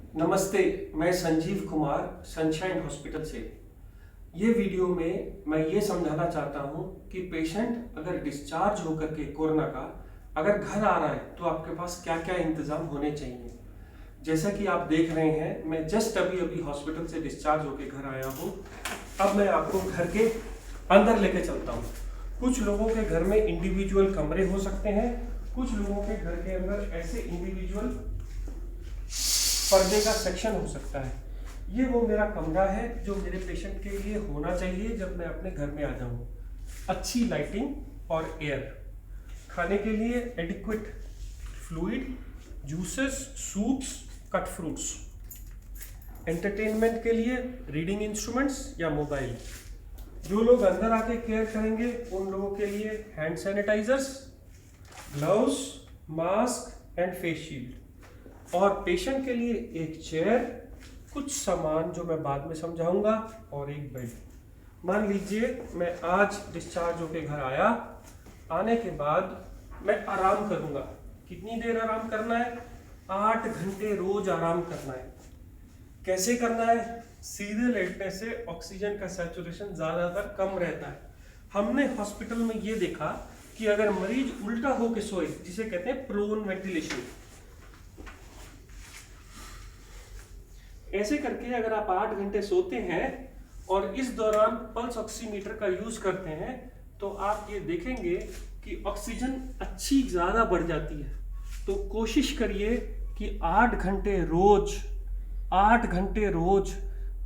नमस्ते, मैं Sanjeev Kumar sunshine hospital से। ये वीडियो में मैं ये समझाना चाहता हूँ कि पेशेंट अगर डिस्चार्ज होकर के कोरोना का अगर घर आ रहा है तो आपके पास क्या क्या इंतज़ाम होने चाहिए। जैसा कि आप देख रहे हैं, मैं जस्ट अभी अभी हॉस्पिटल से डिस्चार्ज होकर घर आया हूँ। अब मैं आपको घर के अंदर लेके चलता हूँ। कुछ लोगों के घर में इंडिविजुअल कमरे हो सकते हैं, कुछ लोगों के घर के अंदर ऐसे इंडिविजुअल पर्दे का सेक्शन हो सकता है। ये वो मेरा कमरा है जो मेरे पेशेंट के लिए होना चाहिए जब मैं अपने घर में आ जाऊँ। अच्छी लाइटिंग और एयर, खाने के लिए adequate fluid, juices, soups, cut fruits, entertainment के लिए रीडिंग इंस्ट्रूमेंट्स या मोबाइल। जो लोग अंदर आके केयर करेंगे उन लोगों के लिए hand sanitisers, gloves, mask and face shield, और पेशेंट के लिए एक चेयर, कुछ सामान जो मैं बाद में समझाऊंगा, और एक बेड। मान लीजिए मैं आज डिस्चार्ज होके घर आया, आने के बाद मैं आराम करूंगा। कितनी देर आराम करना है? 8 घंटे रोज आराम करना है। कैसे करना है? सीधे लेटने से ऑक्सीजन का सैचुरेशन ज़्यादातर कम रहता है। हमने हॉस्पिटल में ये देखा कि अगर मरीज उल्टा होके सोए, जिसे कहते हैं प्रोन वेंटिलेशन, ऐसे करके अगर आप 8 घंटे सोते हैं और इस दौरान पल्स ऑक्सीमीटर का यूज करते हैं तो आप ये देखेंगे कि ऑक्सीजन अच्छी ज़्यादा बढ़ जाती है। तो कोशिश करिए कि 8 घंटे रोज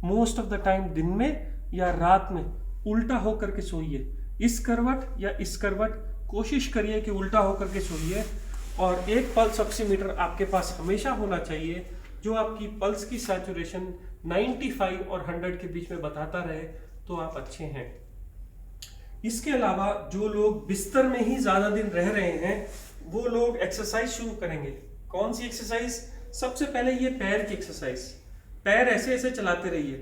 मोस्ट ऑफ द टाइम दिन में या रात में उल्टा होकर के सोइए। इस करवट या इस करवट, कोशिश करिए कि उल्टा होकर के सोइए। और एक पल्स ऑक्सीमीटर आपके पास हमेशा होना चाहिए जो आपकी पल्स की सैचुरेशन 95 और 100 के बीच में बताता रहे, तो आप अच्छे हैं। इसके अलावा जो लोग बिस्तर में ही ज़्यादा दिन रह रहे हैं वो लोग एक्सरसाइज शुरू करेंगे। कौन सी एक्सरसाइज? सबसे पहले ये पैर की एक्सरसाइज। पैर ऐसे ऐसे चलाते रहिए,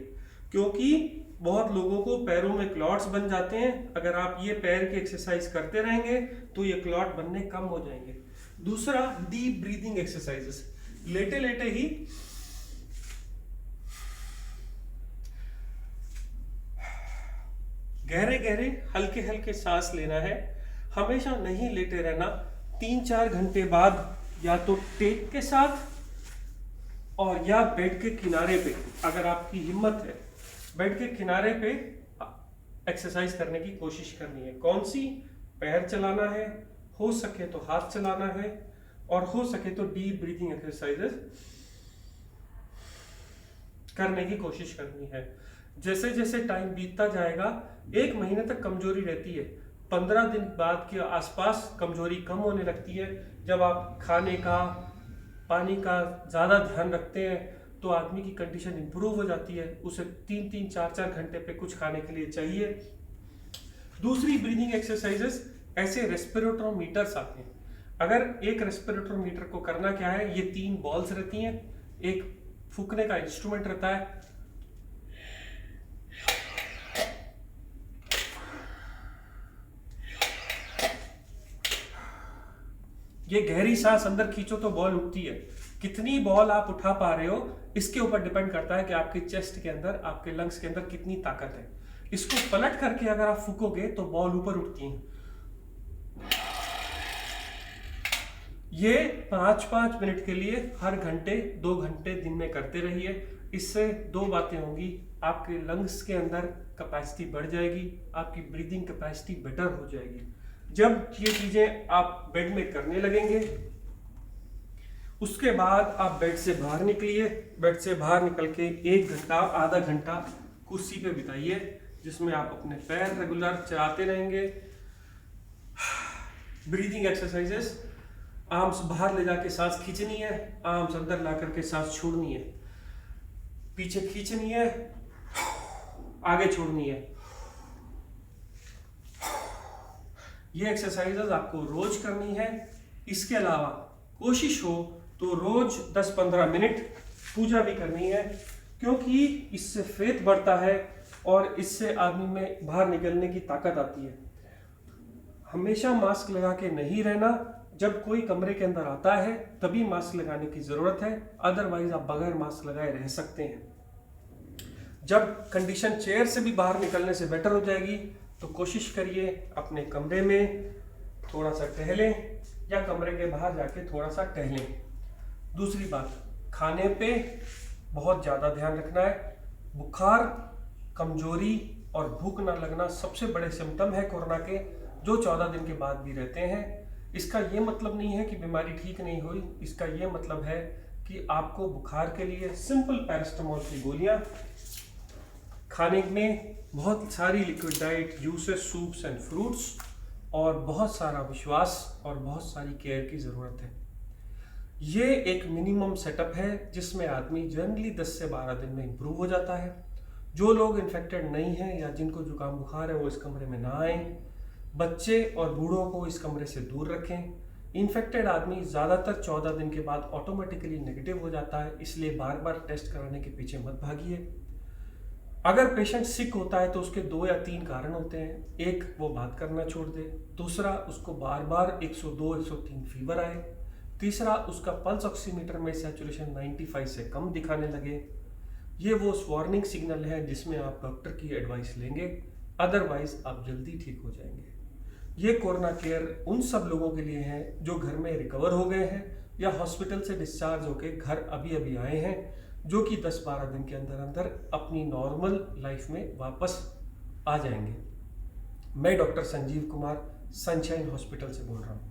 क्योंकि बहुत लोगों को पैरों में क्लॉट्स बन जाते हैं। अगर आप ये पैर की एक्सरसाइज करते रहेंगे तो ये क्लॉट बनने कम हो जाएंगे। दूसरा, डीप ब्रीदिंग एक्सरसाइजेस। लेटे लेटे ही गहरे गहरे हल्के हल्के सांस लेना है। हमेशा नहीं लेटे रहना। 3-4 घंटे बाद या तो टेक के साथ और या बेड के किनारे पे, अगर आपकी हिम्मत है, बेड के किनारे पे एक्सरसाइज करने की कोशिश करनी है। कौन सी? पैर चलाना है, हो सके तो हाथ चलाना है, और हो सके तो डीप ब्रीथिंग एक्सरसाइजेस करने की कोशिश करनी है। जैसे जैसे टाइम बीतता जाएगा, 1 महीने तक कमजोरी रहती है, 15 दिन बाद के आसपास कमजोरी कम होने लगती है। जब आप खाने का, पानी का ज़्यादा ध्यान रखते हैं तो आदमी की कंडीशन इंप्रूव हो जाती है। उसे 3-3, 4-4 घंटे पे कुछ खाने के लिए चाहिए। दूसरी ब्रीदिंग एक्सरसाइजेस, ऐसे रेस्पिरेटरोमीटर्स आते हैं। अगर एक रेस्पिरेटरोमीटर को करना क्या है, ये 3 बॉल्स रहती हैं, एक फूकने का इंस्ट्रूमेंट रहता है। ये गहरी सांस अंदर खींचो तो बॉल उठती है। कितनी बॉल आप उठा पा रहे हो इसके ऊपर डिपेंड करता है कि आपके चेस्ट के अंदर, आपके लंग्स के अंदर कितनी ताकत है। इसको पलट करके अगर आप फूकोगे तो बॉल ऊपर उठती हैं। ये 5-5 मिनट के लिए हर घंटे 2 घंटे दिन में करते रहिए। इससे 2 बातें होंगी, आपके लंग्स के अंदर कैपेसिटी बढ़ जाएगी, आपकी ब्रीदिंग कैपेसिटी बेटर हो जाएगी। जब ये चीजें आप बेड में करने लगेंगे, उसके बाद आप बेड से बाहर निकलिए। बेड से बाहर निकल के 1 घंटा, आधा घंटा कुर्सी पे बिताइए, जिसमें आप अपने पैर रेगुलर चलाते रहेंगे। ब्रीदिंग एक्सरसाइजेस, आर्म्स बाहर ले जाके सांस खींचनी है, आर्म्स अंदर ला करके सांस छोड़नी है, पीछे खींचनी है, आगे छोड़नी है। ये एक्सरसाइजेस आपको रोज करनी है। इसके अलावा कोशिश हो तो रोज 10-15 मिनट पूजा भी करनी है, क्योंकि इससे फेथ बढ़ता है और इससे आदमी में बाहर निकलने की ताकत आती है। हमेशा मास्क लगा के नहीं रहना, जब कोई कमरे के अंदर आता है तभी मास्क लगाने की ज़रूरत है, अदरवाइज आप बगैर मास्क लगाए रह सकते हैं। जब कंडीशन चेयर से भी बाहर निकलने से बेटर हो जाएगी तो कोशिश करिए अपने कमरे में थोड़ा सा टहलें या कमरे के बाहर जाके थोड़ा सा टहलें। दूसरी बात, खाने पे बहुत ज़्यादा ध्यान रखना है। बुखार, कमजोरी और भूख ना लगना सबसे बड़े सिम्टम है कोरोना के, जो 14 दिन के बाद भी रहते हैं। इसका ये मतलब नहीं है कि बीमारी ठीक नहीं हुई, इसका ये मतलब है कि आपको बुखार के लिए सिंपल पैरास्टामोल की गोलियां खाने में, बहुत सारी liquid diet, juices, soups and fruits और बहुत सारा विश्वास और बहुत सारी केयर की ज़रूरत है। ये एक मिनिमम सेटअप है जिसमें आदमी जनरली 10 से 12 दिन में इम्प्रूव हो जाता है। जो लोग इन्फेक्टेड नहीं हैं या जिनको जुकाम बुखार है वो इस कमरे में ना आए। बच्चे और बूढ़ों को इस कमरे से दूर रखें। इन्फेक्टेड आदमी ज़्यादातर 14 दिन के बाद ऑटोमेटिकली नेगेटिव हो जाता है, इसलिए बार बार टेस्ट कराने के पीछे मत भागिए। अगर पेशेंट सिक होता है तो उसके 2 या 3 कारण होते हैं। एक, वो बात करना छोड़ दे। दूसरा, उसको बार बार 102-103 फीवर आए। तीसरा, उसका पल्स ऑक्सीमीटर में सैचुरेशन 95 से कम दिखाने लगे। ये वो वार्निंग सिग्नल है जिसमें आप डॉक्टर की एडवाइस लेंगे, अदरवाइज आप जल्दी ठीक हो जाएंगे। ये कोरोना केयर उन सब लोगों के लिए है जो घर में रिकवर हो गए हैं या हॉस्पिटल से डिस्चार्ज होकर घर अभी अभी आए हैं, जो कि 10-12 दिन के अंदर अंदर अपनी नॉर्मल लाइफ में वापस आ जाएंगे। मैं doctor Sanjeev Kumar, sunshine hospital से बोल रहा हूँ।